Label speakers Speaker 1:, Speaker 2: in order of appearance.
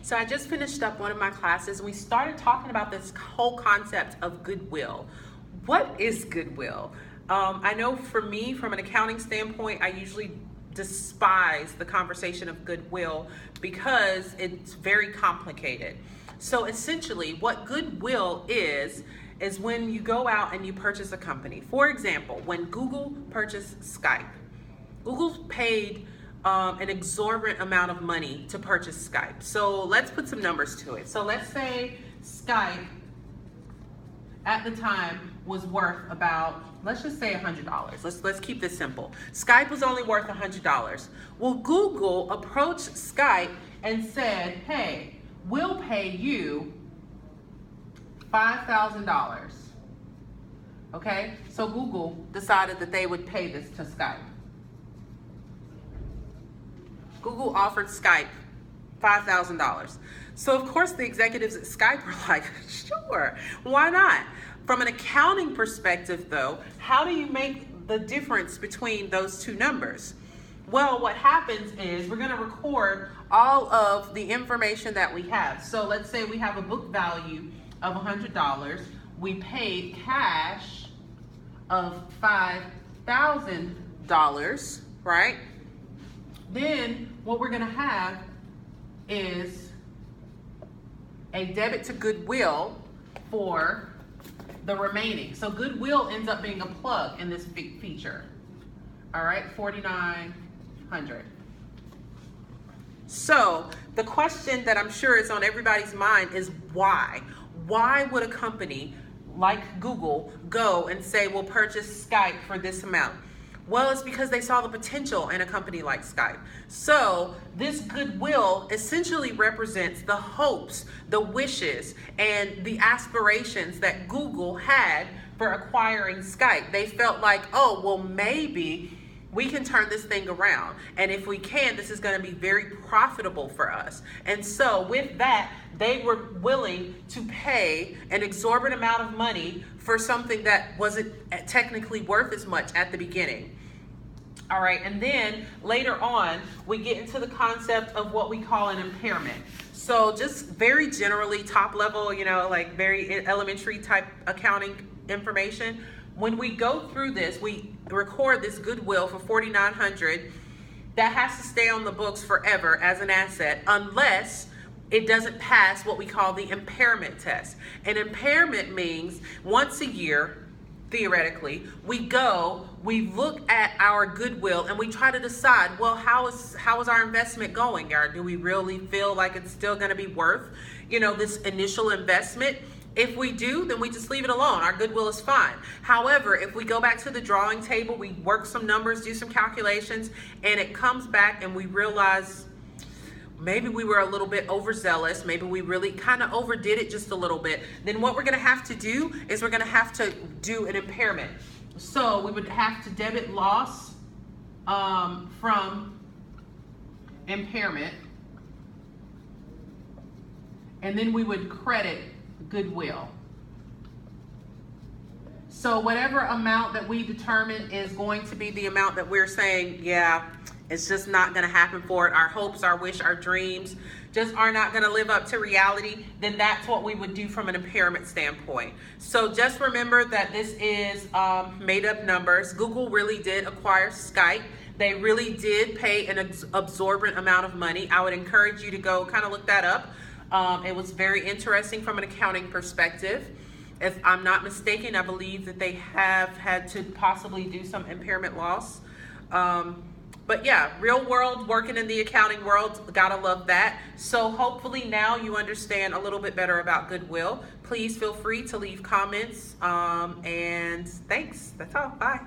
Speaker 1: So I just finished up one of my classes and we started talking about this whole concept of goodwill. What is goodwill? I know for me, from an accounting standpoint, I usually despise the conversation of goodwill because it's very complicated. So essentially what goodwill is when you go out and you purchase a company. For example, when Google purchased Skype, Google paid an exorbitant amount of money to purchase Skype. So let's put some numbers to it. So let's say Skype at the time was worth about, let's just say $100. Let's keep this simple. Skype was only worth $100. Well, Google approached Skype and said, hey, we'll pay you $5,000. Okay, so Google decided that they would pay this to Skype. Google offered Skype $5,000. So of course the executives at Skype were like, sure, why not? From an accounting perspective though, how do you make the difference between those two numbers? Well, what happens is we're gonna record all of the information that we have. So let's say we have a book value of $100. We paid cash of $5,000, right? Then what we're gonna have is a debit to Goodwill for the remaining. So Goodwill ends up being a plug in this feature. All right, $4,900. So the question that I'm sure is on everybody's mind is why? Why would a company like Google go and say, we'll purchase Skype for this amount? Well, it's because they saw the potential in a company like Skype. So this goodwill essentially represents the hopes, the wishes, and the aspirations that Google had for acquiring Skype. They felt like, oh, well, maybe we can turn this thing around. And if we can, this is going to be very profitable for us. And so with that, they were willing to pay an exorbitant amount of money for something that wasn't technically worth as much at the beginning. All right, and then later on, we get into the concept of what we call an impairment. So just very generally, top level, like very elementary type accounting information. When we go through this, we record this goodwill for $4,900. That has to stay on the books forever as an asset unless it doesn't pass what we call the impairment test. An impairment means once a year, theoretically, we look at our goodwill and we try to decide, well, how is our investment going? Or do we really feel like it's still going to be worth, this initial investment? If we do, then we just leave it alone. Our goodwill is fine. However, if we go back to the drawing table, we work some numbers, do some calculations, and it comes back and we realize maybe we were a little bit overzealous, maybe we really kind of overdid it just a little bit, then what we're gonna have to do is we're gonna have to do an impairment. So we would have to debit loss from impairment, and then we would credit goodwill. So whatever amount that we determine is going to be the amount that we're saying, yeah, it's just not going to happen for it. Our hopes, our wish, our dreams just are not going to live up to reality. Then that's what we would do from an impairment standpoint. So just remember that this is made up numbers. Google really did acquire Skype. They really did pay an absorbent amount of money. I would encourage you to go kind of look that up. It was very interesting from an accounting perspective. If I'm not mistaken, I believe that they have had to possibly do some impairment loss. But yeah, real world, working in the accounting world, gotta love that. So hopefully now you understand a little bit better about goodwill. Please feel free to leave comments, and thanks. That's all. Bye.